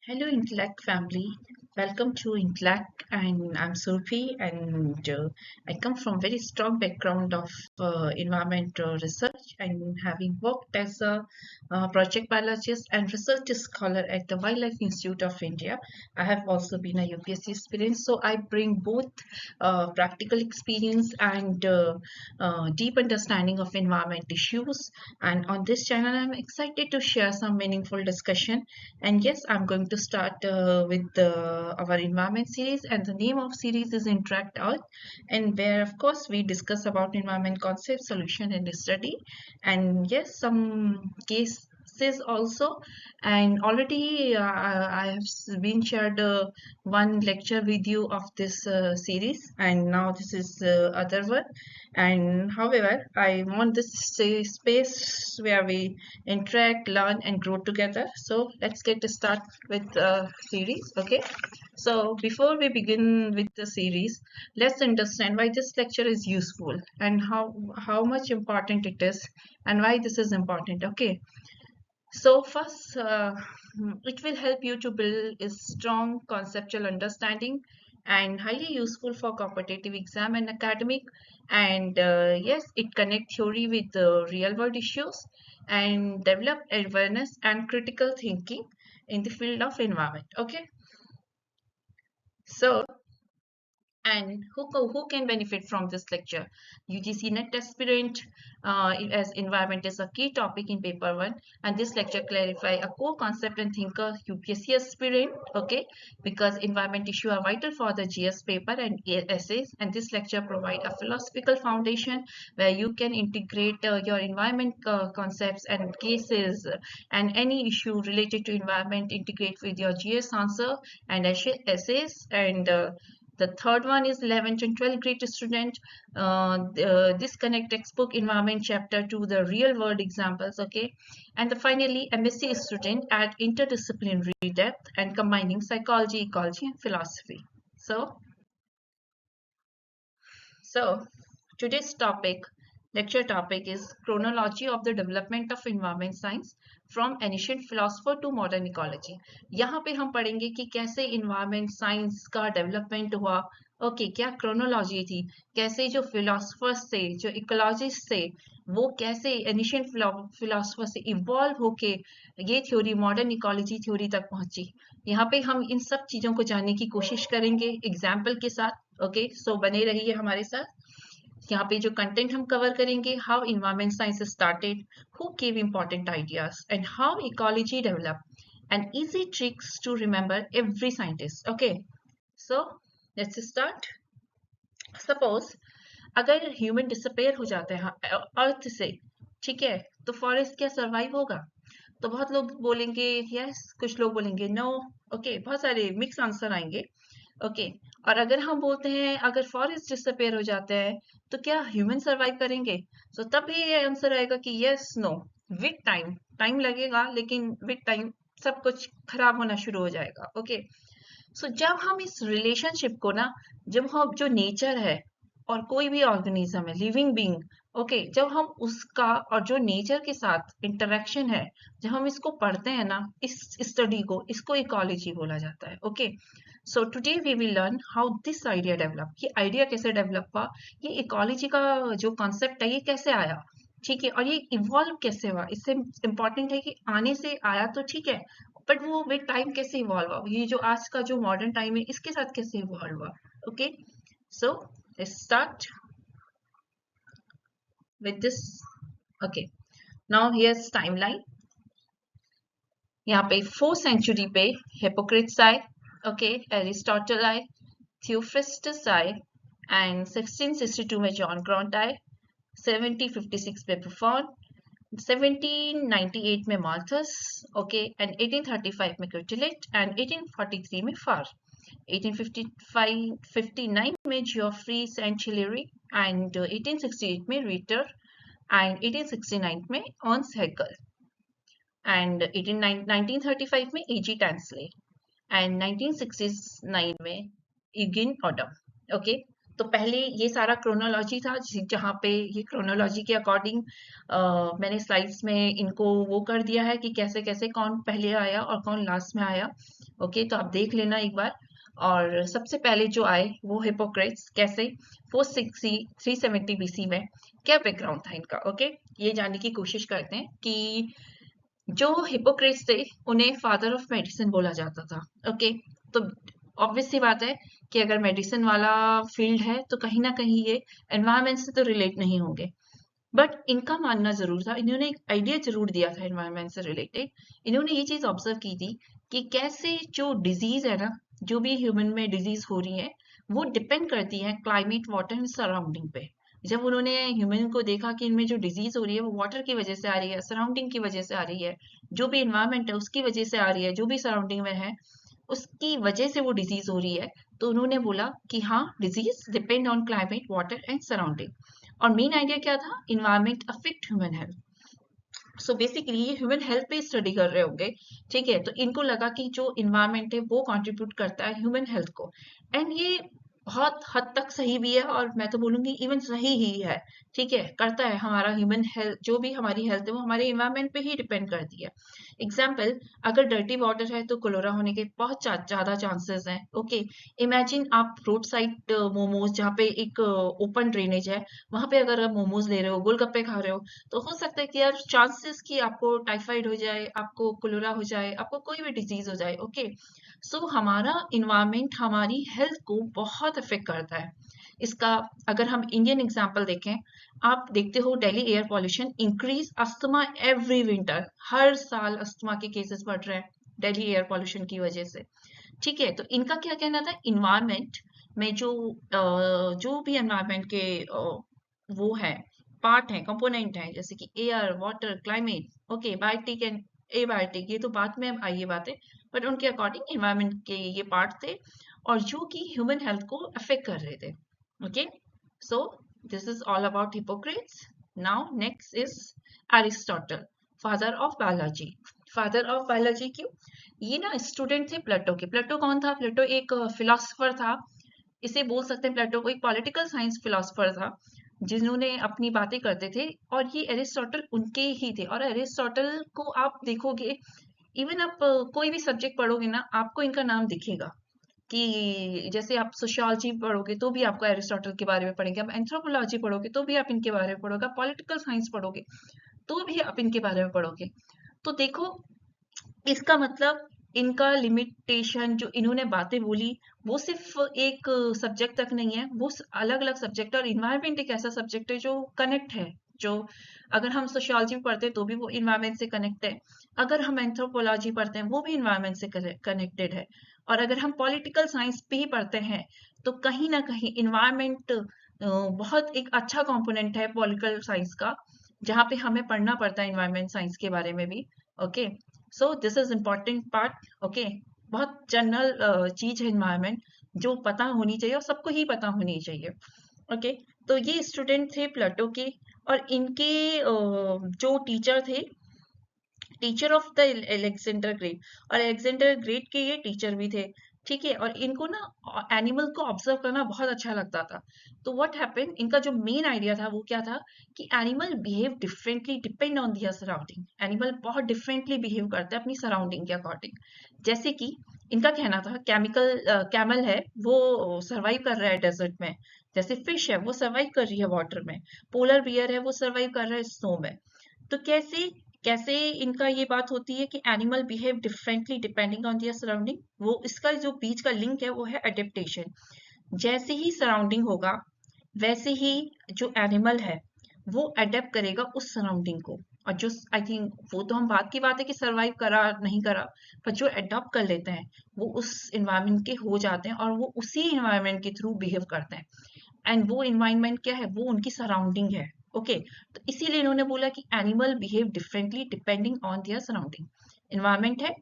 Hello, Intellect family. Welcome to Intellect, and I'm Surfi, and I come from very strong background of environmental research and having worked as a project biologist and research scholar at the Wildlife Institute of India. I have also been a UPSC experience, so I bring both practical experience and deep understanding of environment issues. And on this channel, I'm excited to share some meaningful discussion. And yes, I'm going to start with our environment series, and the name of series is Interact Earth, and where of course we discuss about environment concept, solution, and study, and yes, some cases also. And already I have been shared one lecture with you of this series, and now this is other one. And however, I want this space where we interact, learn, and grow together. So let's get start with the series. Okay. So before we begin with the series, let's understand why this lecture is useful and how much important it is and why this is important. Okay. So first, it will help you to build a strong conceptual understanding and highly useful for competitive exam and academic. And yes, it connect theory with the real world issues and develop awareness and critical thinking in the field of environment. Okay. So and who can benefit from this lecture? UGC NET aspirant, as environment is a key topic in paper 1, and this lecture clarify a core concept and thinker UPSC aspirant, okay, because environment issue are vital for the GS paper and essays, and this lecture provide a philosophical foundation where you can integrate your environment concepts and cases and any issue related to environment integrate with your GS answer and essays. And the third one is 11th and 12th grade student. This connect textbook environment chapter to the real world examples, okay. And finally, MSc student add interdisciplinary depth and combining psychology, ecology, and philosophy. So today's lecture topic is chronology of the development of environment science from ancient philosopher to modern ecology. यहाँ पे हम पढ़ेंगे कि कैसे environment science का development हुआ, okay क्या chronology थी, कैसे जो philosophers थे, जो ecologists थे, वो कैसे ancient philosophers से evolve होके ये theory modern ecology theory तक पहुंची. यहाँ पे हम इन सब चीजों को जानने की कोशिश करेंगे एग्जाम्पल के साथ. ओके सो बने रहिए हमारे साथ. यहाँ पे जो कंटेंट हम कवर करेंगे, how environment science started, who give important ideas and how ecology develop and easy tricks to remember every scientist. Okay so let's start. Suppose अगर ह्यूमन डिसअपेयर हो जाते हैं अर्थ से, ठीक है, तो फॉरेस्ट क्या सरवाइव होगा? तो बहुत लोग बोलेंगे यस, कुछ लोग बोलेंगे नो. ओके बहुत सारे मिक्स आंसर आएंगे. ओके और अगर हम बोलते हैं अगर फॉरेस्ट डिसअपेयर हो जाते हैं तो क्या ह्यूमन सरवाइव करेंगे? तो तब भी ये आंसर आएगा कि yes no. With time, time लगेगा लेकिन विद टाइम सब कुछ खराब होना शुरू हो जाएगा. ओके सो जब हम इस रिलेशनशिप को ना, जब हम जो नेचर है और कोई भी ऑर्गेनिज्म है लिविंग बीइंग, ओके जब हम उसका और जो नेचर के साथ इंटरेक्शन है, जब हम इसको पढ़ते हैं ना, इस स्टडी को, इसको इकोलॉजी बोला जाता है. Okay so today we will learn how this idea develop. ये आइडिया कैसे डेवलप हुआ, ये इकोलॉजी का जो कॉन्सेप्ट है ये कैसे आया, ठीक है, और ये इवॉल्व कैसे हुआ. इससे इम्पोर्टेंट है कि आने से आया तो ठीक है, बट वो विद टाइम कैसे इवॉल्व हुआ, ये जो आज का जो मॉडर्न टाइम है इसके साथ कैसे इवॉल्व हुआ. Okay so let's start with this. Okay now here's timeline. यहाँ पे 4th सेंचुरी पे हिपोक्रेट्स आए, ओके एरिस्टोटल आए, थियोफ्रिस्टस आए, एंड 1662 में जॉन ग्रांट आए, 1756 में बुफॉन, 1798 में माल्थस, ओके एंड 1835 में क्विटिलेट एंड 1843 में फार, 1859 में जियोफ्री सेंट हिलेरी एंड 1868 में रीटर एंड 1869 में ऑन्स हेगल एंड 1935 में एजी टैंसले एंड 1969 में इगिन ऑडम. ओके तो पहले ये सारा क्रोनोलॉजी था, जहाँ पे ये क्रोनोलॉजी के अकॉर्डिंग मैंने स्लाइड्स में इनको वो कर दिया है कि कैसे कैसे कौन पहले आया और कौन लास्ट में आया। ओके, तो आप देख लेना एक बार। और सबसे पहले जो आए वो हिपोक्रेट्स, कैसे 460 370 बीसी में, क्या बैकग्राउंड था इनका। ओके, ये जानने की कोशिश करते हैं कि जो हिपोक्रेट्स थे उन्हें फादर ऑफ मेडिसिन बोला जाता था। ओके, तो ऑब्वियस सी बात है कि अगर मेडिसिन वाला फील्ड है तो कहीं ना कहीं ये एनवायरनमेंट से तो रिलेट नहीं होंगे। बट इनका मानना जरूर था, इन्होंने एक आइडिया जरूर दिया था एनवायरनमेंट से रिलेटेड। इन्होंने ये चीज ऑब्जर्व की थी कि कैसे जो डिजीज है ना, जो भी ह्यूमन में डिजीज हो रही है, वो डिपेंड करती है क्लाइमेट, वाटर एंड सराउंडिंग पे। जब उन्होंने ह्यूमन को देखा कि इनमें जो डिजीज हो रही है वो वाटर की वजह से आ रही है, सराउंडिंग की वजह से आ रही है, जो भी इन्वायरमेंट है उसकी वजह से आ रही है, जो भी सराउंडिंग में है उसकी वजह से वो डिजीज हो रही है, तो उन्होंने बोला कि हाँ, disease depend on climate, water and surrounding. और मेन आइडिया क्या था, environment affect human health. So basically ये ह्यूमन हेल्थ पे स्टडी कर रहे होंगे। ठीक है, तो इनको लगा कि जो इन्वायरमेंट है वो कंट्रीब्यूट करता है ह्यूमन हेल्थ को। एंड ये बहुत हद तक सही भी है, और मैं तो बोलूंगी इवन सही ही है। ठीक है, करता है। हमारा ह्यूमन हेल्थ, जो भी हमारी हेल्थ है वो हमारे इन्वायरमेंट पे ही डिपेंड करती है। एग्जाम्पल, अगर डर्टी वाटर है तो कोलोरा होने के बहुत ज्यादा चांसेस हैं। ओके, इमेजिन आप रोड साइड मोमोज, जहाँ पे एक ओपन ड्रेनेज है, वहां पे अगर आप मोमोज ले रहे हो, गोलगप्पे खा रहे हो, तो हो सकता है कि यार चांसेस कि आपको टाइफाइड हो जाए, आपको कोलोरा हो जाए, आपको कोई भी डिजीज हो जाए। ओके, सो हमारा इन्वायरमेंट हमारी हेल्थ को बहुत अफेक्ट करता है। इसका अगर हम इंडियन एग्जांपल देखें, आप देखते हो Delhi air pollution increase, asthma every winter, हर साल अस्थमा के केसेस बढ़ रहे हैं दिल्ली एयर पॉल्यूशन की वजह से। ठीक है, तो इनका क्या कहना था, इन्वायरमेंट में जो भी एनवायरमेंट के वो है, पार्ट है, कंपोनेंट है, जैसे कि air, water, climate, okay, biotic and abiotic, ये तो बाद में आई ये बातें, बट उनके अकॉर्डिंग इन्वायरमेंट के ये पार्ट थे और जो कि ह्यूमन हेल्थ को अफेक्ट कर रहे थे। Okay, so this is all about Hippocrates. Now next is Aristotle, father of biology. Father of biology क्यों, ये ना स्टूडेंट थे प्लेटो के। प्लेटो कौन था, प्लेटो एक फिलोसफर था, इसे बोल सकते हैं प्लेटो को एक पॉलिटिकल साइंस फिलोसफर था, जिन्होंने अपनी बातें करते थे। और ये एरिस्टोटल उनके ही थे। और एरिस्टोटल को आप देखोगे, इवन आप कोई भी सब्जेक्ट पढ़ोगे ना, आपको इनका नाम दिखेगा। कि जैसे आप सोशियोलॉजी पढ़ोगे तो भी आपको एरिस्टोटल के बारे में पढ़ेंगे, आप एंथ्रोपोलॉजी पढ़ोगे तो भी आप इनके बारे में पढ़ोगे, पॉलिटिकल साइंस पढ़ोगे तो भी आप इनके बारे में पढ़ोगे। तो देखो, इसका मतलब इनका लिमिटेशन, जो इन्होंने बातें बोली, वो सिर्फ एक सब्जेक्ट तक नहीं है, वो अलग अलग सब्जेक्ट। और इन्वायरमेंट एक ऐसा सब्जेक्ट है जो कनेक्ट है, जो अगर हम सोशियोलॉजी पढ़ते हैं तो भी वो इन्वायरमेंट से कनेक्ट है, अगर हम एंथ्रोपोलॉजी पढ़ते हैं वो भी इन्वायरमेंट से कनेक्टेड है, और अगर हम पॉलिटिकल साइंस भी पढ़ते हैं तो कहीं ना कहीं इन्वायरमेंट बहुत एक अच्छा कंपोनेंट है पॉलिटिकल साइंस का, जहाँ पे हमें पढ़ना पड़ता है इन्वायरमेंट साइंस के बारे में भी। Okay, so this is important part. Okay, बहुत जनरल चीज है इन्वायरमेंट, जो पता होनी चाहिए और सबको ही पता होनी चाहिए। ओके, तो ये स्टूडेंट थे प्लेटो के, और इनके जो टीचर थे, teacher of the Alexander great, और एलेक्जेंडर ग्रेट के ये टीचर भी थे। ठीक है, और इनको ना एनिमल को ऑब्जर्व करना बहुत अच्छा लगता था। तो व्हाट हैपेंड, इनका जो मेन आइडिया था वो क्या था कि animal behave differently depend on their surrounding. Animal बहुत डिफरेंटली बिहेव करता है अपनी सराउंडिंग के अकॉर्डिंग। जैसे कि इनका कहना था, कैमल है, वो सर्वाइव कर रहा है डेजर्ट में, जैसे फिश है वो सर्वाइव कर रही है वाटर में, पोलर बियर है वो सर्वाइव कर रहा है स्नो में। तो कैसे कैसे इनका ये बात होती है कि animal behave differently depending on their surrounding, वो इसका जो बीच का लिंक है वो है अडेप्टेशन। जैसे ही सराउंडिंग होगा वैसे ही जो एनिमल है वो अडेप्ट करेगा उस सराउंडिंग को। और जो आई थिंक वो तो हम बात की बात है कि सरवाइव करा नहीं करा, पर जो अडॉप्ट कर लेते हैं वो उस इन्वायरमेंट के हो जाते हैं और वो उसी इन्वायरमेंट के थ्रू बिहेव करते हैं। एंड वो इन्वायरमेंट क्या है, वो उनकी सराउंडिंग है। ओके, तो इसीलिए इन्होंने बोला कि animal behave differently depending on their surrounding. Environment है,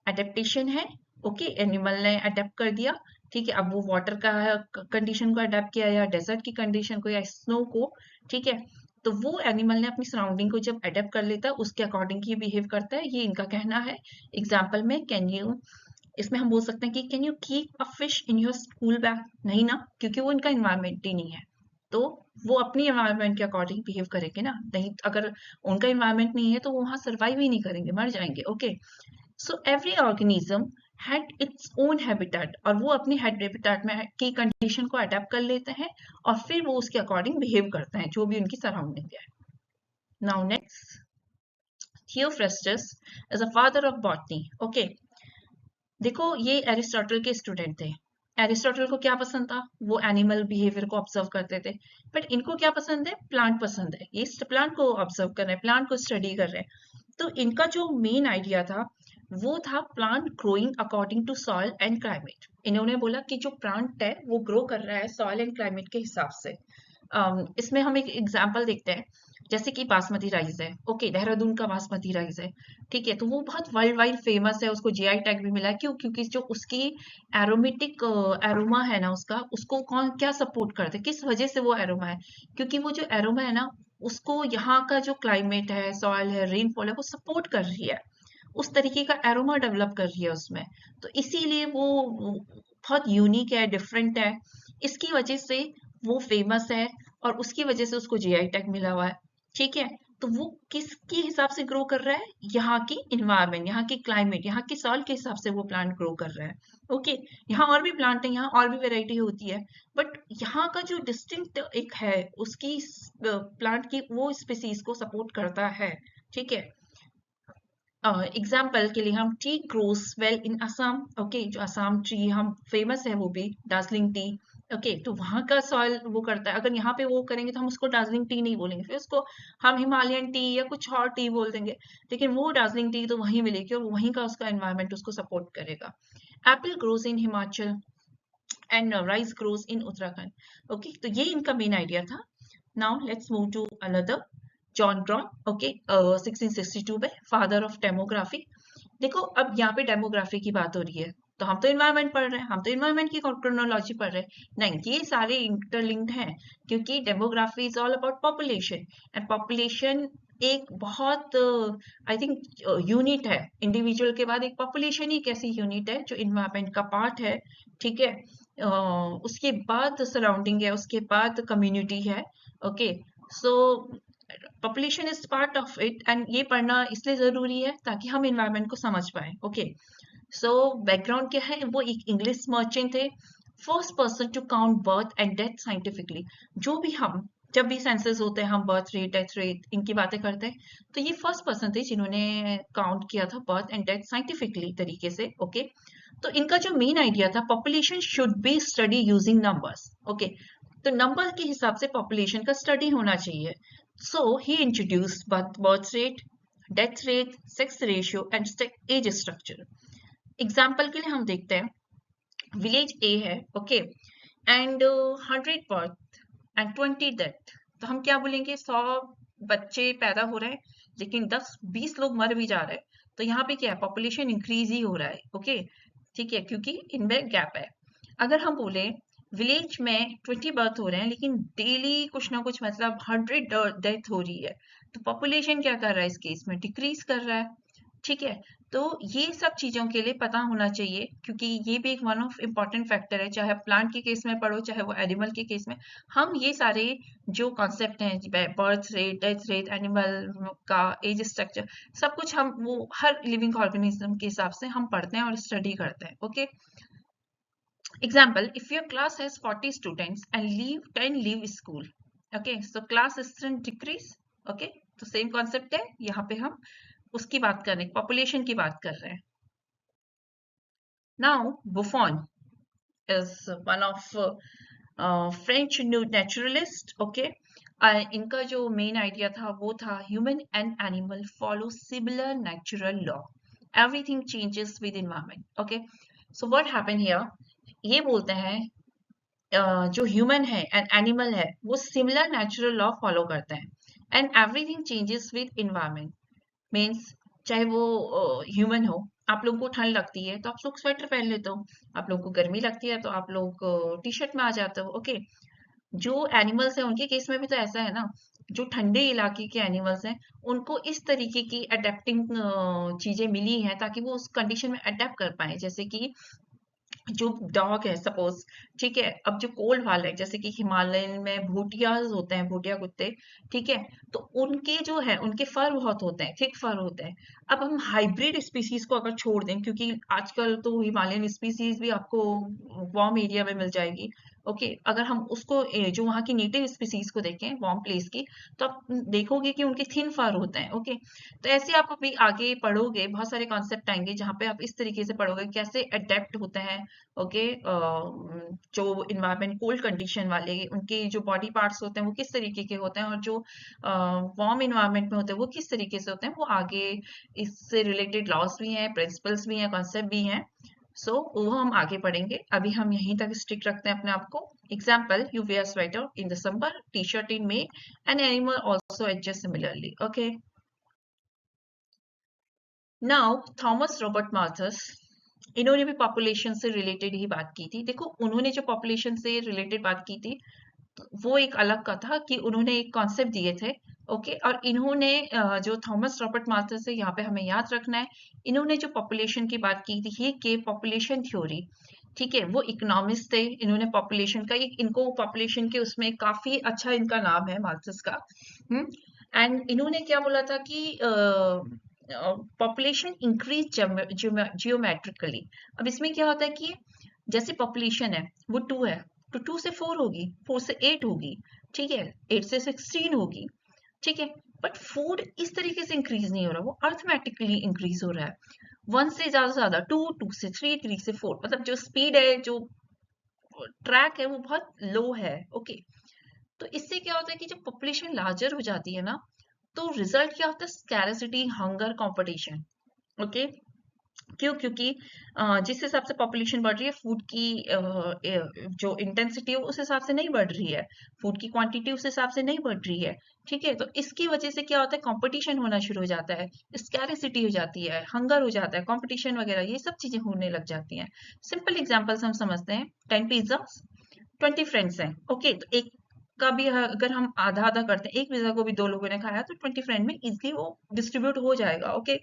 अडेप्टेशन है। ओके, एनिमल ने अडेप्ट कर दिया। ठीक है, अब वो वाटर का कंडीशन को अडेप्ट किया या डेजर्ट की कंडीशन को या स्नो को। ठीक है, तो वो एनिमल ने अपनी सराउंडिंग को जब अडेप्ट कर लेता है उसके अकॉर्डिंग ही बिहेव करता है, ये इनका कहना है। एग्जाम्पल में कैन यू इसमें हम बोल सकते हैं कि can you keep a fish in your school bag, नहीं ना, क्योंकि वो इनका इन्वायरमेंट ही नहीं है। तो वो अपनी इन्वायरमेंट के अकॉर्डिंग बिहेव करेंगे ना, नहीं अगर उनका इन्वायरमेंट नहीं है तो वो वहां सर्वाइव ही नहीं करेंगे, मर जाएंगे। Okay, so every organism had its own habitat, और वो अपनी हैबिटेट में की कंडीशन को अडेप्ट कर लेते हैं और फिर वो उसके अकॉर्डिंग बिहेव करते हैं जो भी उनकी सराउंडिंग है। Now next, Theophrastus is a father of botany. Okay, देखो ये एरिस्टोटल के स्टूडेंट थे। एरिस्टोटल को क्या पसंद था, वो एनिमल बिहेवियर को ऑब्जर्व करते थे, बट इनको क्या पसंद है, प्लांट पसंद है। ये प्लांट को ऑब्जर्व कर रहे हैं, प्लांट को स्टडी कर रहे हैं। तो इनका जो मेन आइडिया था वो था plant growing according to soil and climate. इन्होंने बोला कि जो प्लांट है वो ग्रो कर रहा है सॉइल एंड क्लाइमेट के हिसाब से। इसमें हम एक एग्जांपल देखते हैं, जैसे कि बासमती राइस है। ओके, देहरादून का बासमती राइस है, ठीक है, तो वो बहुत वर्ल्ड वाइड फेमस है, उसको जीआई टैग भी मिला है। क्यों? क्योंकि जो उसकी एरोमेटिक एरोमा है ना, उसका उसको कौन क्या सपोर्ट करते हैं, किस वजह से वो एरोमा है, क्योंकि वो जो एरोमा है ना उसको यहाँ का जो क्लाइमेट है, सॉइल है, रेनफॉल है, वो सपोर्ट कर रही है, उस तरीके का एरोमा डेवलप कर रही है उसमें। तो इसीलिए वो बहुत यूनिक है, डिफरेंट है, इसकी वजह से वो फेमस है और उसकी वजह से उसको जीआई टैग मिला हुआ है। ठीक है, तो वो किसके हिसाब से ग्रो कर रहा है, यहाँ की इन्वायरमेंट, यहाँ की क्लाइमेट, यहाँ की सॉइल के हिसाब से वो प्लांट ग्रो कर रहा है। ओके, यहाँ और भी प्लांट है, यहाँ और भी वेराइटी होती है, बट यहाँ का जो डिस्टिंक्ट एक है उसकी प्लांट की वो स्पीसीज को सपोर्ट करता है। ठीक है, एग्जाम्पल के लिए हम tea grows well in Assam. Okay, जो असम ट्री हम फेमस है वो भी दार्जिलिंग टी। ओके, तो वहाँ का सॉइल वो करता है। अगर यहाँ पे वो करेंगे तो हम उसको दार्जिलिंग टी नहीं बोलेंगे, फिर उसको हम हिमालयन टी या कुछ और टी बोल देंगे, लेकिन वो दार्जिलिंग टी तो वहीं मिलेगी और वहीं का उसका एनवायरमेंट उसको सपोर्ट करेगा। Apple grows in Himachal and rice grows in Uttarakhand. Okay, तो ये इनका मेन आइडिया था। Now let's move to another, John Graunt. Okay, 1662 में फादर ऑफ डेमोग्राफी। देखो अब यहाँ पे डेमोग्राफी की बात हो रही है, तो हम तो इन्वायरमेंट पढ़ रहे हैं, हम तो इन्वायरमेंट की क्रोनोलॉजी पढ़ रहे हैं, नहीं, ये सारे इंटरलिंक्ड हैं, क्योंकि demography is all about population, and population एक बहुत आई थिंक यूनिट है। इंडिविजुअल के बाद एक पॉपुलेशन ही एक ऐसी यूनिट है जो इन्वायरमेंट का पार्ट है। ठीक है, उसके बाद सराउंडिंग है, उसके बाद कम्युनिटी है। Okay, so population is part of it, and ये पढ़ना इसलिए जरूरी है ताकि हम इन्वायरमेंट को समझ पाए। ओके, सो बैकग्राउंड क्या है, वो एक इंग्लिश मर्चेंट थे, first person to count birth and death scientifically. जो भी हम जब भी सेंसस होते हैं हम बर्थ रेट, डेथ रेट, इनकी बातें करते हैं, तो ये फर्स्ट पर्सन थे जिन्होंने काउंट किया था बर्थ एंड डेथ साइंटिफिकली तरीके से। ओके, तो इनका जो मेन आइडिया था, population should be study using numbers. Okay, तो नंबर के हिसाब से पॉपुलेशन का स्टडी होना चाहिए। So he introduced birth rate, death rate, sex ratio, and age structure. Example के लिए हम देखते हैं, विलेज ए है, okay, and 100 birth and 20 death. तो हम क्या बोलेंगे, 100 बच्चे पैदा हो रहे हैं लेकिन 10-20 लोग मर भी जा रहे हैं, तो यहाँ पे क्या है, पॉपुलेशन इंक्रीज ही हो रहा है। ओके, ठीक है, क्योंकि इनमें गैप है। अगर हम बोले विलेज में 20 बर्थ हो रहे हैं लेकिन डेली कुछ ना कुछ मतलब 100 डेथ हो रही है, तो पॉपुलेशन क्या कर रहा है, इस केस में डिक्रीज कर रहा है। ठीक है, तो ये सब चीजों के लिए पता होना चाहिए, क्योंकि ये भी एक वन ऑफ इम्पॉर्टेंट फैक्टर है, चाहे प्लांट के केस में पढ़ो चाहे वो एनिमल के केस में। हम ये सारे जो कॉन्सेप्ट हैं, birth rate, death rate, animal का एज स्ट्रक्चर, सब कुछ हम वो हर लिविंग ऑर्गेनिज्म के हिसाब से हम पढ़ते हैं और स्टडी करते हैं। Okay, example, if your class has 40 students and 10 leave school, okay, so class strength decrease। okay, तो सेम कॉन्सेप्ट है, यहाँ पे हम उसकी बात कर रहे हैं, पॉपुलेशन की बात कर रहे हैं। Now बुफॉन is one of French naturalist. Okay, इनका जो मेन आइडिया था वो था human and animal follow similar natural law, everything changes with environment. Okay, so what happen here, ये बोलते हैं जो ह्यूमन है एंड एनिमल है वो सिमिलर नेचुरल लॉ फॉलो करते हैं, and everything changes with environment. Means चाहे वो ह्यूमन हो, आप लोगों को ठंड लगती है तो आप लोग स्वेटर पहन लेते हो, आप लोगों को गर्मी लगती है तो आप लोग टी शर्ट में आ जाते हो। ओके, जो एनिमल्स हैं उनके केस में भी तो ऐसा है ना, जो ठंडे इलाके के एनिमल्स हैं उनको इस तरीके की अडेप्टिंग चीजें मिली हैं ताकि वो उस कंडीशन में अडेप्ट कर पाए, जैसे कि जो डॉग है सपोज, ठीक है, अब जो कोल्ड वाले हैं जैसे कि हिमालयन में भूटियाज होते हैं, भूटिया कुत्ते, ठीक है, तो उनके जो है उनके फर बहुत होते हैं, थिक फर होते हैं। अब हम हाइब्रिड स्पीसीज को अगर छोड़ दें, क्योंकि आजकल तो हिमालयन स्पीसीज भी आपको वार्म एरिया में मिल जाएगी, ओके, अगर हम उसको जो वहाँ की नेटिव स्पीसीज को देखें वार्म प्लेस की, तो आप देखोगे कि उनके थिन फर होते हैं, ओके। तो ऐसे आप अभी आगे पढ़ोगे, बहुत सारे कॉन्सेप्ट आएंगे जहाँ पे आप इस तरीके से पढ़ोगे कैसे अडेप्ट होते हैं, ओके, जो इन्वायरमेंट कोल्ड कंडीशन वाले उनके जो बॉडी पार्ट्स होते हैं वो किस तरीके के होते हैं, और जो वार्म इन्वायरमेंट में होते हैं वो किस तरीके से होते हैं, वो आगे इससे रिलेटेड लॉस भी हैं, प्रिंसिपल्स भी हैं, कॉन्सेप्ट भी हैं। सो वो हम आगे पढ़ेंगे, अभी हम यहीं तक स्टिक रखते हैं अपने आप को। Example, you wear sweater in December, T shirt in May, an animal also adjust similarly, okay. Now Thomas Robert Malthus, इन्होंने भी पॉपुलेशन से रिलेटेड ही बात की थी। देखो, उन्होंने जो पॉपुलेशन से रिलेटेड बात की थी वो एक अलग का था कि उन्होंने एक कॉन्सेप्ट दिए थे, ओके। और इन्होंने जो थॉमस रॉबर्ट माल्थस है, यहाँ पे हमें याद रखना है, इन्होंने जो पॉपुलेशन की बात की थी, ये के पॉपुलेशन थ्योरी, ठीक है, वो इकोनॉमिस्ट थे। इन्होंने पॉपुलेशन का एक, इनको पॉपुलेशन के उसमें काफी अच्छा इनका नाम है माल्थस का। एंड इन्होंने क्या बोला था कि पॉपुलेशन इंक्रीज जियोमेट्रिकली। अब इसमें क्या होता है कि जैसे पॉपुलेशन है वो 2 है, तो 2 से 4 होगी, 4 से 8 होगी, ठीक है, 8 से 16 होगी, ठीक है। बट फूड इस तरीके से इंक्रीज नहीं हो रहा, वो अर्थमेटिकली इंक्रीज हो रहा है। 1 से ज्यादा 2, 2 से 3, 3 से 4, मतलब जो स्पीड है, जो ट्रैक है, वो बहुत लो है, ओके। तो इससे क्या होता है कि जब पॉपुलेशन लार्जर हो जाती है ना, तो रिजल्ट क्या होता है, स्कैरसिटी, हंगर, कंपटीशन, ओके। क्यों? क्योंकि जिस हिसाब से पॉपुलेशन बढ़ रही है, फूड की जो इंटेंसिटी है उस हिसाब से नहीं बढ़ रही है, फूड की क्वांटिटी उस हिसाब से नहीं बढ़ रही है, ठीक है। तो इसकी वजह से क्या होता है, कंपटीशन होना शुरू हो जाता है, स्कैरिसिटी हो जाती है, हंगर हो जाता है, कंपटीशन वगैरह ये सब चीजें होने लग जाती हैं। सिंपल एग्जांपल्स हम समझते हैं, 10 पिज्जा, 20 फ्रेंड्स हैं, ओके, तो एक का भी अगर हम आधा आधा करते हैं, एक पिज्जा को भी 2 लोगों ने खाया तो 20 फ्रेंड में इजिली वो डिस्ट्रीब्यूट हो जाएगा, ओके।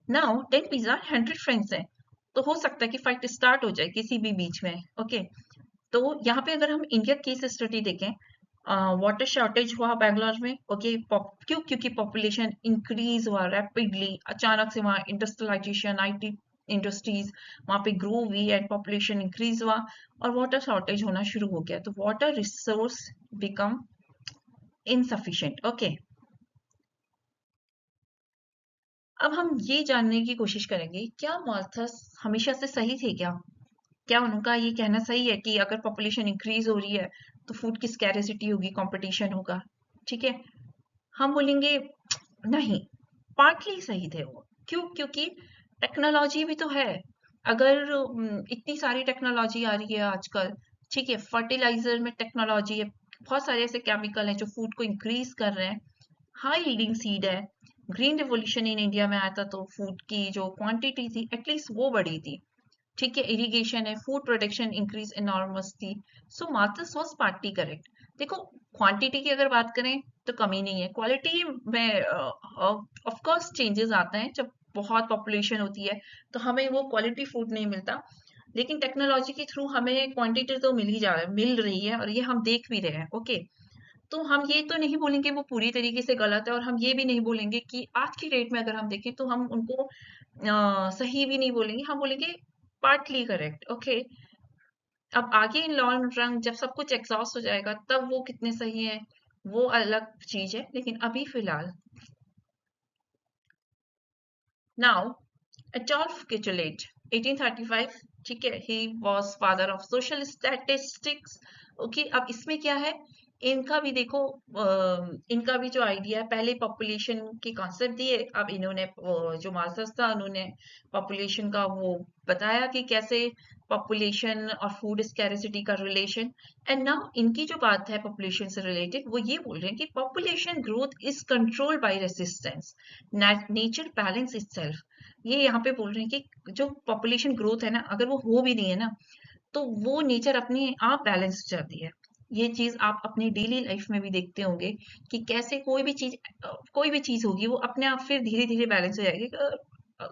नाउ 10 पिज्जा, 100 फ्रेंड्स हैं, तो हो सकता है कि फाइट स्टार्ट हो जाए किसी भी बीच में, ओके। तो यहाँ पे अगर हम इंडिया केस स्टडी देखें, वाटर शॉर्टेज हुआ बैंगलोर में, ओके, क्यों? क्योंकि पॉपुलेशन इंक्रीज हुआ रैपिडली, अचानक से वहाँ इंडस्ट्रियलाइजेशन, आईटी इंडस्ट्रीज वहाँ पे ग्रो हुई एंड पॉपुलेशन इंक्रीज हुआ और वाटर शॉर्टेज होना शुरू हो गया, तो water resource become insufficient, okay. अब हम ये जानने की कोशिश करेंगे, क्या मार्थस हमेशा से सही थे क्या? क्या उनका ये कहना सही है कि अगर पॉपुलेशन इंक्रीज हो रही है तो फूड की स्कैरिसिटी होगी, कंपटीशन होगा, ठीक है? हम बोलेंगे नहीं, पार्टली सही थे वो। क्यों? क्योंकि टेक्नोलॉजी भी तो है। अगर इतनी सारी टेक्नोलॉजी आ रही है आजकल, ठीक है, फर्टिलाइजर में टेक्नोलॉजी है, बहुत सारे ऐसे केमिकल हैं जो फूड को इंक्रीज कर रहे हैं, हाई यील्डिंग सीड है। ग्रीन रिवॉल्यूशन इन इंडिया में आया था तो फूड की जो क्वांटिटी थी एटलीस्ट वो बढ़ी थी, ठीक है, इरिगेशन है, फूड प्रोडक्शन इंक्रीज इनॉर्मस थी। सो मार्कस वाज पार्टली करेक्ट। देखो, क्वांटिटी की अगर बात करें तो कमी नहीं है, क्वालिटी में ऑफ कोर्स चेंजेस आते हैं, जब बहुत पॉपुलेशन होती है तो हमें वो क्वालिटी फूड नहीं मिलता, लेकिन टेक्नोलॉजी के थ्रू हमें क्वांटिटी तो मिल रही है और ये हम देख भी रहे हैं, ओके। तो हम ये तो नहीं बोलेंगे वो पूरी तरीके से गलत है, और हम ये भी नहीं बोलेंगे कि आज की डेट में अगर हम देखें तो हम उनको सही भी नहीं बोलेंगे, हम बोलेंगे पार्टली करेक्ट, ओके। अब आगे इन लॉन्ग रन जब सब कुछ एग्जॉस्ट हो जाएगा तब वो कितने सही है वो अलग चीज है, लेकिन अभी फिलहाल। नाउ एडोल्फ किचलेट 1835, ठीक है, he was father of social statistics, okay. अब इसमें क्या है, इनका भी देखो, इनका भी जो आइडिया है, पहले पॉपुलेशन के कॉन्सेप्ट दिए, अब इन्होंने जो मास्टर्स था उन्होंने पॉपुलेशन का वो बताया कि कैसे पॉपुलेशन और फूड स्कैरिसिटी का रिलेशन। एंड नाउ इनकी जो बात है पॉपुलेशन से रिलेटेड, वो ये बोल रहे हैं कि population growth is controlled by resistance, nature balance itself. ये यहाँ पे बोल रहे हैं कि जो पॉपुलेशन ग्रोथ है ना, अगर वो हो भी नहीं है ना, तो वो नेचर अपने आप बैलेंस हो जाती है, ये चीज आप अपनी डेली लाइफ में भी देखते होंगे कि कैसे कोई भी चीज होगी वो अपने आप फिर धीरे धीरे बैलेंस हो जाएगी।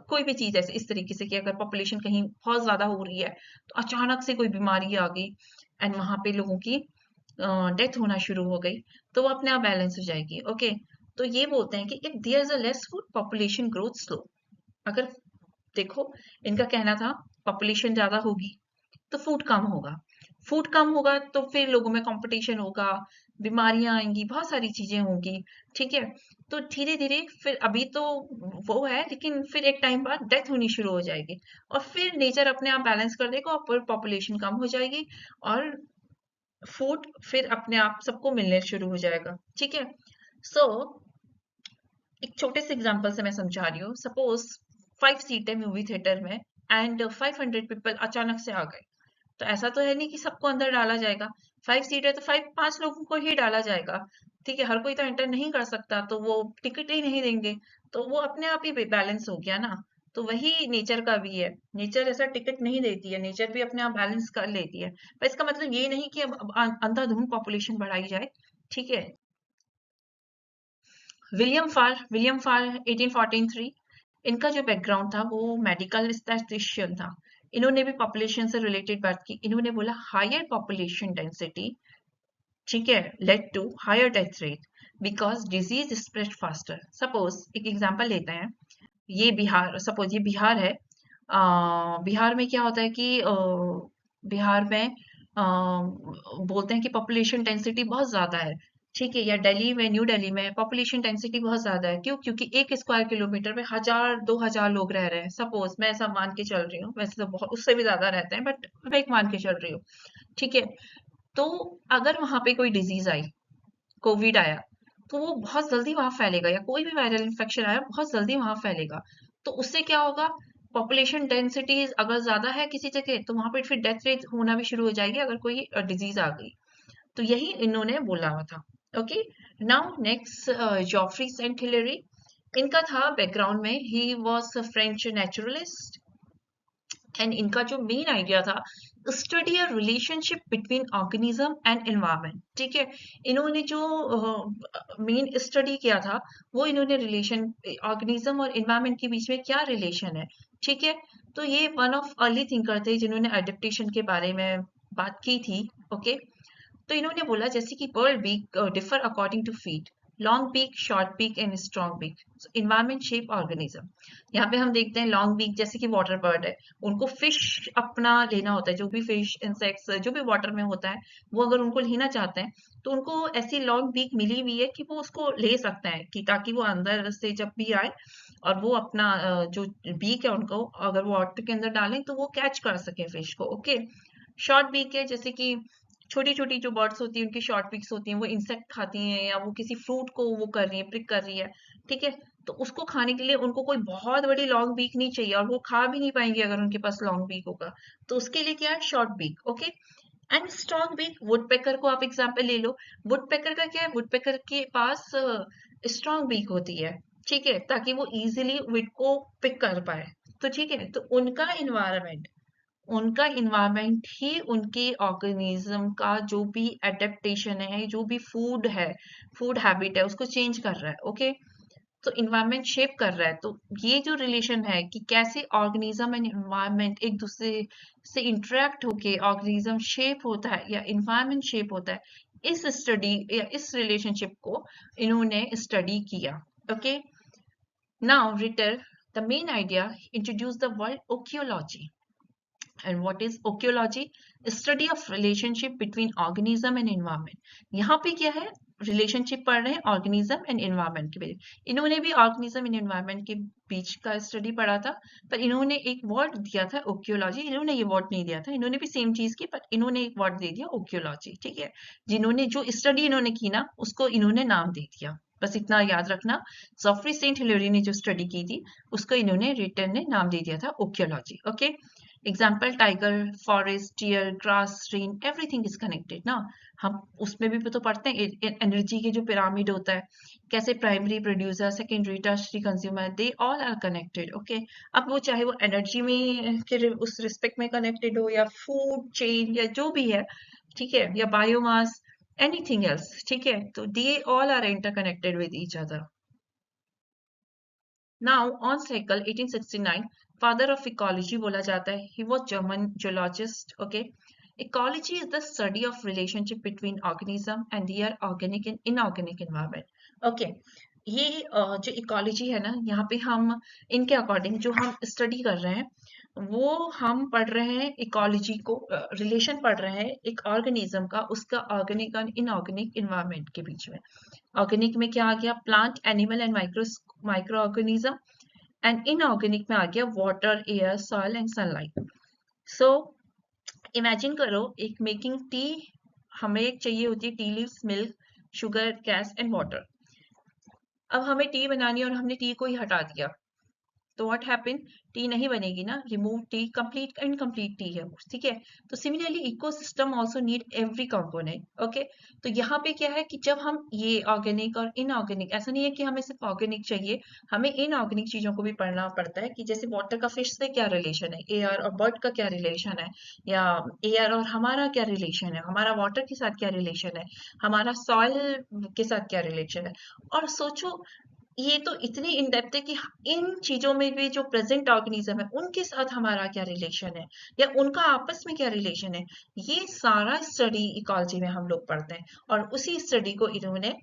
कोई भी चीज ऐसे इस तरीके से कि अगर पॉपुलेशन कहीं बहुत ज्यादा हो रही है तो अचानक से कोई बीमारी आ गई एंड वहां पे लोगों की डेथ होना शुरू हो गई, तो वो अपने आप बैलेंस हो जाएगी। ओके, तो ये बोलते हैं कि if there is a less food population growth slow. अगर देखो, इनका कहना था पॉपुलेशन ज्यादा होगी तो फूड कम होगा, फूड कम होगा तो फिर लोगों में कंपटीशन होगा, बीमारियां आएंगी, बहुत सारी चीजें होंगी। ठीक है, तो धीरे धीरे फिर अभी तो वो है, लेकिन फिर एक टाइम बाद डेथ होनी शुरू हो जाएगी और फिर नेचर अपने आप बैलेंस कर देगा और पॉपुलेशन कम हो जाएगी और फूड फिर अपने आप सबको मिलने शुरू हो जाएगा। ठीक है, सो एक छोटे से एग्जांपल से मैं समझा रही हूँ। सपोज 5 सीट है मूवी थिएटर में एंड 500 पीपल अचानक से आ गए, तो ऐसा तो है नहीं कि सबको अंदर डाला जाएगा। 5 सीट है तो 5 लोगों को ही डाला जाएगा। ठीक है, हर कोई तो एंटर नहीं कर सकता, तो वो टिकट ही नहीं देंगे, तो वो अपने आप ही बैलेंस हो गया ना। तो वही नेचर का भी है, नेचर ऐसा टिकट नहीं देती है, नेचर भी अपने आप बैलेंस कर लेती है। पर इसका मतलब ये नहीं कि अब अंधाधुंध पॉपुलेशन बढ़ाई जाए। ठीक है, विलियम फार 1843, इनका जो बैकग्राउंड था वो मेडिकल स्टैटिस्टिशियन था। इन्होंने भी पॉपुलेशन से रिलेटेड बात की। इन्होंने बोला हायर पॉपुलेशन डेंसिटी, ठीक है, led to higher death rate because disease spread faster. Suppose एक एग्जांपल लेते हैं, ये बिहार, सपोज ये बिहार है। बिहार में क्या होता है कि बिहार में बोलते हैं कि पॉपुलेशन डेंसिटी बहुत ज्यादा है। ठीक है, या दिल्ली में, न्यू दिल्ली में पॉपुलेशन डेंसिटी बहुत ज्यादा है। क्यों? क्योंकि 1 स्क्वायर किलोमीटर में 1000-2000 लोग रह रहे हैं। सपोज मैं ऐसा मान के चल रही हूँ, वैसे तो बहुत उससे भी ज्यादा रहते हैं, बट मैं एक मान के चल रही हूँ। ठीक है, तो अगर वहां पे कोई डिजीज आई, कोविड आया, तो वो बहुत जल्दी वहां फैलेगा, या कोई भी वायरल इन्फेक्शन आया बहुत जल्दी वहां फैलेगा। तो उससे क्या होगा, पॉपुलेशन डेंसिटी अगर ज्यादा है किसी जगह तो वहां पर फिर डेथ रेट होना भी शुरू हो जाएगी अगर कोई डिजीज आ गई। तो यही इन्होंने बोला हुआ था। Okay, now next, Geoffroy Saint Hilaire, इनका था बैकग्राउंड में, he was French naturalist and इनका जो मेन आइडिया था, study a relationship between organism and environment. ठीक है, इन्होंने जो मेन स्टडी किया था वो इन्होंने रिलेशन, ऑर्गेनिज्म और एनवायरनमेंट के बीच में क्या रिलेशन है। ठीक है, तो ये वन ऑफ अर्ली थिंकर थे जिन्होंने एडेप्टेशन के बारे में बात की थी। ओके, तो इन्होंने बोला जैसे कि world beak differ according to feet, long beak, short beak and strong beak, environment shape organism. यहाँ पे हम देखते हैं लॉन्ग बीक, जैसे कि वाटर बर्ड है, उनको फिश अपना लेना होता है, जो भी फिश इंसेक्ट्स जो भी वाटर में होता है, वो अगर उनको लेना चाहते हैं तो उनको ऐसी लॉन्ग बीक मिली हुई है कि वो उसको ले सकते हैं, कि ताकि वो अंदर से जब भी आए और वो अपना जो बीक है उनको अगर वो वाटर के अंदर डालें तो वो कैच कर सके फिश को। ओके, शॉर्ट बीक है, जैसे कि छोटी छोटी जो बर्ड्स होती हैं उनकी शॉर्ट बीक्स होती हैं, वो इंसेक्ट खाती हैं या वो किसी फ्रूट को वो कर रही है, प्रिक कर रही है। ठीक है, तो उसको खाने के लिए उनको कोई बहुत बड़ी लॉन्ग बीक नहीं चाहिए और वो खा भी नहीं पाएंगे अगर उनके पास लॉन्ग बीक होगा। तो उसके लिए क्या है, short beak. Okay, and strong beak, woodpecker को आप एग्जाम्पल ले लो। वुडपेकर का क्या है, वुडपेकर के पास स्ट्रॉन्ग बीक होती है। ठीक है, ताकि वो इजिली विड को पिक कर पाए। तो ठीक है, तो उनका इन्वायरमेंट ही उनके ऑर्गेनिज्म का जो भी एडेप्टेशन है, जो भी फूड है, फूड हैबिट है, उसको चेंज कर रहा है। ओके, तो इन्वायरमेंट शेप कर रहा है। तो ये जो रिलेशन है कि कैसे ऑर्गेनिज्म एंड इन्वायरमेंट एक दूसरे से इंटरेक्ट होके ऑर्गेनिज्म शेप होता है या इन्वायरमेंट शेप होता है, इस स्टडी या इस रिलेशनशिप को इन्होंने स्टडी किया। Okay, now Reiter the main idea introduce the word oecology. And what is oceology? Study of relationship between organism and environment. यहाँ पे क्या है, रिलेशनशिप पढ़ रहे हैं ऑर्गेनिज्म एंड एनवायरनमेंट के बीच। इन्होंने भी ऑर्गेनिज्म एंड एनवायरनमेंट के बीच का स्टडी पढ़ा था, पर इन्होंने एक वर्ड दिया था ओकियोलॉजी। इन्होंने ये वर्ड नहीं दिया था, इन्होंने भी सेम चीज की, पर इन्होंने एक वर्ड दे दिया ओकियोलॉजी। ठीक है, जिन्होंने जो स्टडी इन्होंने की ना उसको इन्होंने नाम दे दिया, बस इतना याद रखना। जॉफ्री सेंट हिलेरी ने जो स्टडी की थी उसको इन्होंने रिटर्न ने नाम दे दिया था oecology. Okay, example tiger, forest, deer, grass, rain, everything is connected ना। हम उसमें भी तो पढ़ते हैं एनर्जी के जो पिरामिड होता है, कैसे primary producer, secondary, tertiary consumer, they all are connected. Okay, अब वो चाहे वो एनर्जी में के उस रिस्पेक्ट में कनेक्टेड हो या फूड चेन या जो भी है, ठीक है, या बायोमास, anything else, ठीक है? तो they all are interconnected with each other. Now on cycle 1869, father of ecology बोला जाता है. He was German geologist. Okay, ecology is the study of relationship between organism and their organic and inorganic environment. Okay, ये जो ecology है ना, यहाँ पे हम इनके अकॉर्डिंग जो हम स्टडी कर रहे हैं वो हम पढ़ रहे हैं इकोलॉजी को, रिलेशन पढ़ रहे हैं एक ऑर्गेनिज्म का उसका ऑर्गेनिक और इनऑर्गेनिक इन्वायरमेंट के बीच में. ऑर्गेनिक में क्या आ गया? Plant, animal and micro organism. And inorganic में आ गया water, air, soil and sunlight. So imagine करो एक मेकिंग टी, हमें एक चाहिए होती है tea leaves, milk, sugar, gas and water. अब हमें टी बनानी है और हमने टी को ही हटा दिया, तो व्हाट हैपन? टी नहीं बनेगी ना, remove T, complete incomplete T है, ठीक है? तो similarly ecosystem also need every component. Okay, तो यहाँ पे क्या है कि जब हम ये ऑर्गेनिक और इनऑर्गेनिक, ऐसा नहीं है कि हमें सिर्फ ऑर्गेनिक चाहिए, हमें इनऑर्गेनिक चीजों को भी पढ़ना पड़ता है कि जैसे वाटर का फिश से क्या रिलेशन है, एयर और बर्ड का क्या रिलेशन है, या एयर और हमारा क्या रिलेशन है, हमारा वाटर के साथ क्या रिलेशन है, हमारा सॉइल के साथ क्या रिलेशन है. और सोचो ये तो इतनी इन डेप्थ है कि इन चीजों में भी जो प्रेजेंट ऑर्गेनिज्म है उनके साथ हमारा क्या रिलेशन है या उनका आपस में क्या रिलेशन है, ये सारा स्टडी इकोलॉजी में हम लोग पढ़ते हैं. और उसी स्टडी को इन्होंने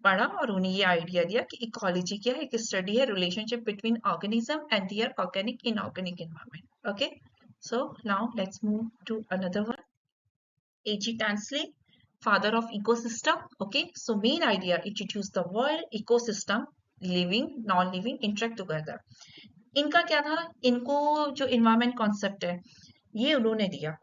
पढ़ा और उन्हें ये आइडिया दिया कि इकोलॉजी क्या है, एक स्टडी है relationship between organism and their organic inorganic environment. Okay, so now let's move to another one. A.G. Tansley, father of ecosystem. Okay, so main idea, introduce the word ecosystem, living, non-living, interact together. इनका क्या था? इनको जो environment concept है ये उन्होंने दिया,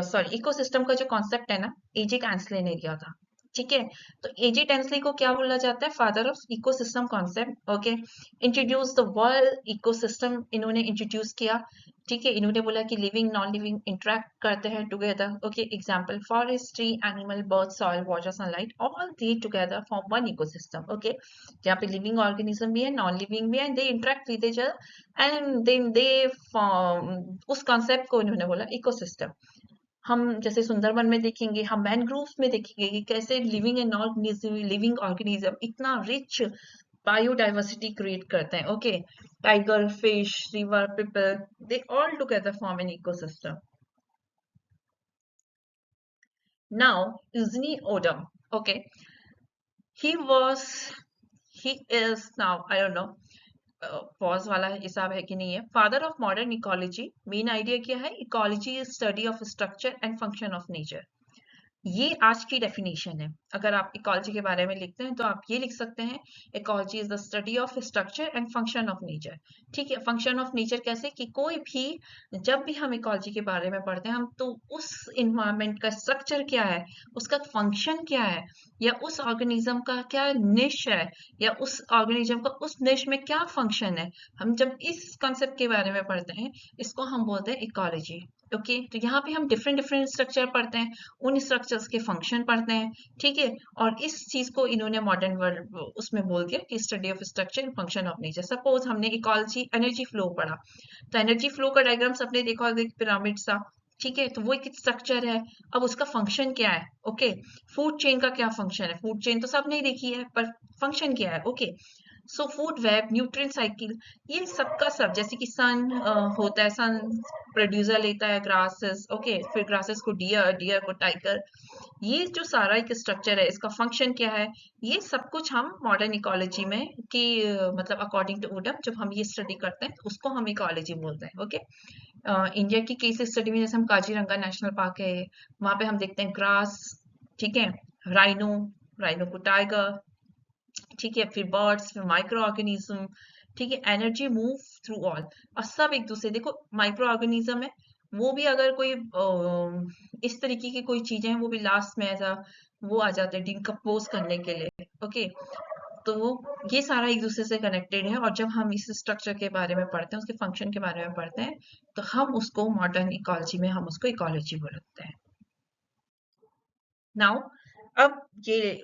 sorry ecosystem का जो कॉन्सेप्ट है ना, एजे टैंसले ने दिया था. ठीक है, तो एजे टैंसले को क्या बोला जाता है? Father of ecosystem concept. Okay, introduce the world ecosystem इन्होंने इंट्रोड्यूस किया. ठीक है, इन्होंने बोला कि लिविंग नॉन लिविंग इंटरेक्ट करते हैं together. Okay, example forest, tree, animal, bird, soil, water, sunlight, all they together form one ecosystem. Okay, जहाँ पे लिविंग ऑर्गेनिज्म भी है, नॉन लिविंग भी है, they interact with each other and then they form, उस concept को इन्होंने बोला इकोसिस्टम. हम जैसे सुंदरवन में देखेंगे, हम मैनग्रोव्स में देखेंगे कि कैसे living and non living organism इतना रिच बायोडाइवर्सिटी क्रिएट करते हैं. Okay, tiger, fish, river, people, they all together form an ecosystem. Now Izini Odom, okay, he was, he is now, I don't know, pause वाला हिसाब है कि नहीं है. Father of modern ecology. Main idea क्या है? Ecology is study of structure and function of nature. ये आज की डेफिनेशन है. अगर आप इकोलॉजी के बारे में लिखते हैं तो आप ये लिख सकते हैं, ecology is the study of structure and function of nature. ठीक है, फंक्शन ऑफ नेचर कैसे? कि कोई भी, जब भी हम इकोलॉजी के बारे में पढ़ते हैं हम, तो उस इन्वायरमेंट का स्ट्रक्चर क्या है, उसका फंक्शन क्या है, या उस ऑर्गेनिज्म का क्या निश है, या उस ऑर्गेनिज्म का उस निश में क्या फंक्शन है, हम जब इस कॉन्सेप्ट के बारे में पढ़ते हैं इसको हम बोलते हैं इकोलॉजी. ओके, तो यहाँ पे हम डिफरेंट डिफरेंट स्ट्रक्चर पढ़ते हैं, उन स्ट्रक्चर्स के फंक्शन पढ़ते हैं. ठीक है, और इस चीज को इन्होंने मॉडर्न वर्ल्ड उसमें बोल दिया कि study of structure and function of nature. Suppose हमने इकोलॉजी एनर्जी फ्लो पढ़ा, तो एनर्जी फ्लो का डायग्राम सबने देखा होगा, पिरामिड सा. ठीक है, तो वो एक स्ट्रक्चर है. अब उसका फंक्शन क्या है? ओके, फूड चेन का क्या फंक्शन है? फूड चेन तो सबने देखी है, पर फंक्शन क्या है? Okay, so food web, nutrient cycle, ये सबका सब, जैसे कि सन होता है, सन प्रोड्यूसर लेता है ग्रासेस. ओके, फिर ग्रासेस को डियर, डियर को टाइगर. ये जो सारा एक स्ट्रक्चर है, इसका फंक्शन क्या है, ये सब कुछ हम मॉडर्न इकोलॉजी में कि मतलब अकॉर्डिंग टू ओडम जब हम ये स्टडी करते हैं तो उसको हम इकोलॉजी बोलते हैं. ओके, इंडिया की केस स्टडी में जैसे हम काजीरंगा नेशनल पार्क है, वहां पे हम देखते हैं ग्रास. ठीक है, राइनो, राइनो को टाइगर. ठीक है, फिर बर्ड्स, फिर माइक्रो ऑर्गेनिज्म. ठीक है, एनर्जी मूव थ्रू ऑल, और सब एक दूसरे, देखो माइक्रो ऑर्गेनिज्म है वो भी, अगर कोई इस तरीके की कोई चीजें हैं वो भी लास्ट में ऐसा वो आ जाते हैं डिकम्पोज करने के लिए. ओके, तो ये सारा एक दूसरे से कनेक्टेड है, और जब हम इस स्ट्रक्चर के बारे में पढ़ते हैं, उसके फंक्शन के बारे में पढ़ते हैं, तो हम उसको मॉडर्न इकोलॉजी में हम उसको इकोलॉजी बोलते हैं. नाउ अब ये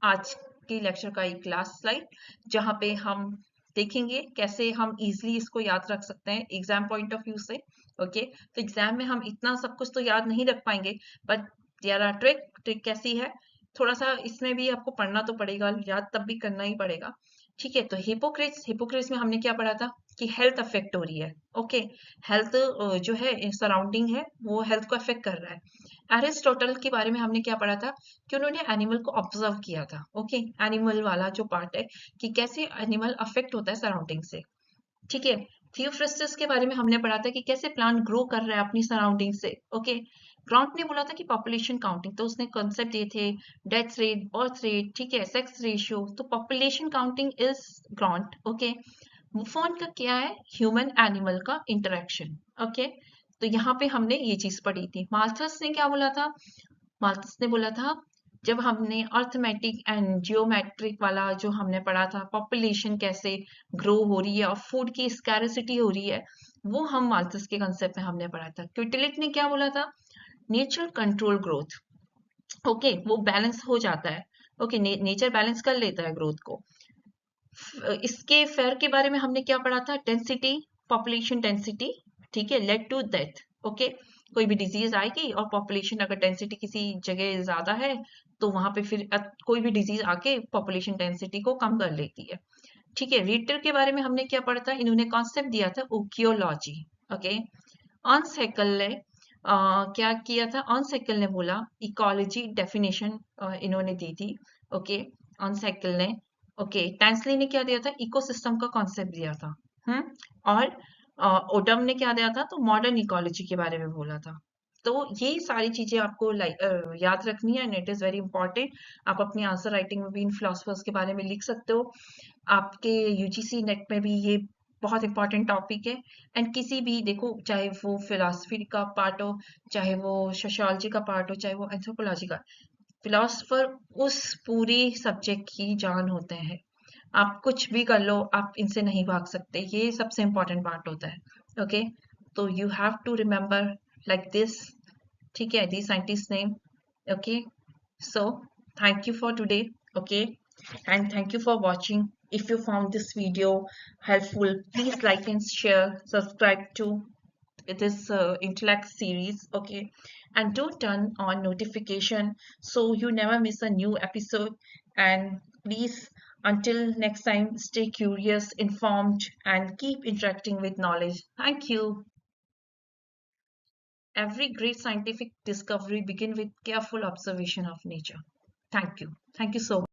आज के लेक्चर का एक लास्ट स्लाइड, जहाँ पे हम देखेंगे कैसे हम इजीली इसको याद रख सकते हैं एग्जाम पॉइंट ऑफ व्यू से. ओके, तो एग्जाम में हम इतना सब कुछ तो याद नहीं रख पाएंगे, but there are trick. Trick कैसी है थोड़ा सा इसमें भी आपको पढ़ना तो पड़ेगा, याद तब भी करना ही पड़ेगा। ठीक है, तो हिपोक्रेट्स में हमने क्या पढ़ा था कि हेल्थ अफेक्ट हो रही है। ओके, हेल्थ जो है सराउंडिंग है वो हेल्थ को अफेक्ट कर रहा है। एरिस्टोटल के बारे में हमने क्या पढ़ा था कि उन्होंने एनिमल को ऑब्जर्व किया था। ओके, एनिमल वाला जो पार्ट है कि कैसे एनिमल अफेक्ट होता है सराउंडिंग से। ठीक है, थियोफ्रिस्टस के बारे में हमने पढ़ा था कि कैसे प्लांट ग्रो कर रहा है अपनी सराउंडिंग से। ओके, ग्राउंट ने बोला था कि पॉपुलेशन काउंटिंग, तो उसने कॉन्सेप्ट दिए थे डेथ रेट, बर्थ रेट, ठीक है, सेक्स रेशियो, तो population counting is Graunt. Okay, Buffon का क्या है, ह्यूमन एनिमल का इंटरेक्शन। ओके, तो यहाँ पे हमने ये चीज पढ़ी थी। माल्थस ने क्या बोला था, माल्थस ने बोला था जब हमने अर्थमेटिक एंड जियोमेट्रिक वाला जो हमने पढ़ा था, पॉपुलेशन कैसे ग्रो हो रही है और फूड की स्कैरसिटी हो रही है, वो हम माल्थस के कंसेप्ट में हमने पढ़ा था। क्विटलिक ने क्या बोला था, नेचर कंट्रोल ग्रोथ। ओके, वो बैलेंस हो जाता है। ओके, नेचर बैलेंस कर लेता है ग्रोथ को। इसके फेयर के बारे में हमने क्या पढ़ा था, डेंसिटी, पॉपुलेशन डेंसिटी, ठीक है, लेड टू डेथ। ओके, कोई भी डिजीज आएगी और पॉपुलेशन अगर डेंसिटी किसी जगह ज्यादा है तो वहां पे फिर कोई भी डिजीज आके पॉपुलेशन डेंसिटी को कम कर लेती है। ठीक है, रिटर के बारे में हमने क्या पढ़ा था, इन्होंने कॉन्सेप्ट दिया था ओकियोलॉजी। ओके, ऑन साइकिल ने क्या किया था, ऑन साइकिल ने बोला इकोलॉजी डेफिनेशन इन्होंने दी थी। ओके, ऑन साइकिल ने। ओके, टैंसली ने क्या दिया था, इकोसिस्टम का कॉन्सेप्ट दिया था। और ओडम ने क्या दिया था, तो मॉडर्न इकोलॉजी के बारे में बोला था। तो ये सारी चीजें आपको याद रखनी है and it is very important. आप अपनी आंसर राइटिंग में भी इन फिलोसफर्स के बारे में लिख सकते हो। आपके यूजीसी नेट में भी ये बहुत इंपॉर्टेंट टॉपिक है। एंड किसी भी, देखो, चाहे वो फिलोसफी का पार्ट हो, चाहे वो सोशियोलॉजी का पार्ट हो, चाहे वो एंथ्रोपोलॉजी का, फिलोसफर उस पूरी सब्जेक्ट की जान होते हैं। आप कुछ भी कर लो, आप इनसे नहीं भाग सकते, ये सबसे इंपॉर्टेंट पार्ट होता है। ओके, तो you have to remember like this. ठीक है, the scientist name. Okay, so thank you for today. Okay, and thank you for watching. If you found this video helpful, please like and share, subscribe to this intellect series. Okay, and don't turn on notification so you never miss a new episode. And please, until next time, stay curious, informed, and keep interacting with knowledge. Thank you. Every great scientific discovery begins with careful observation of nature. Thank you. Thank you so much.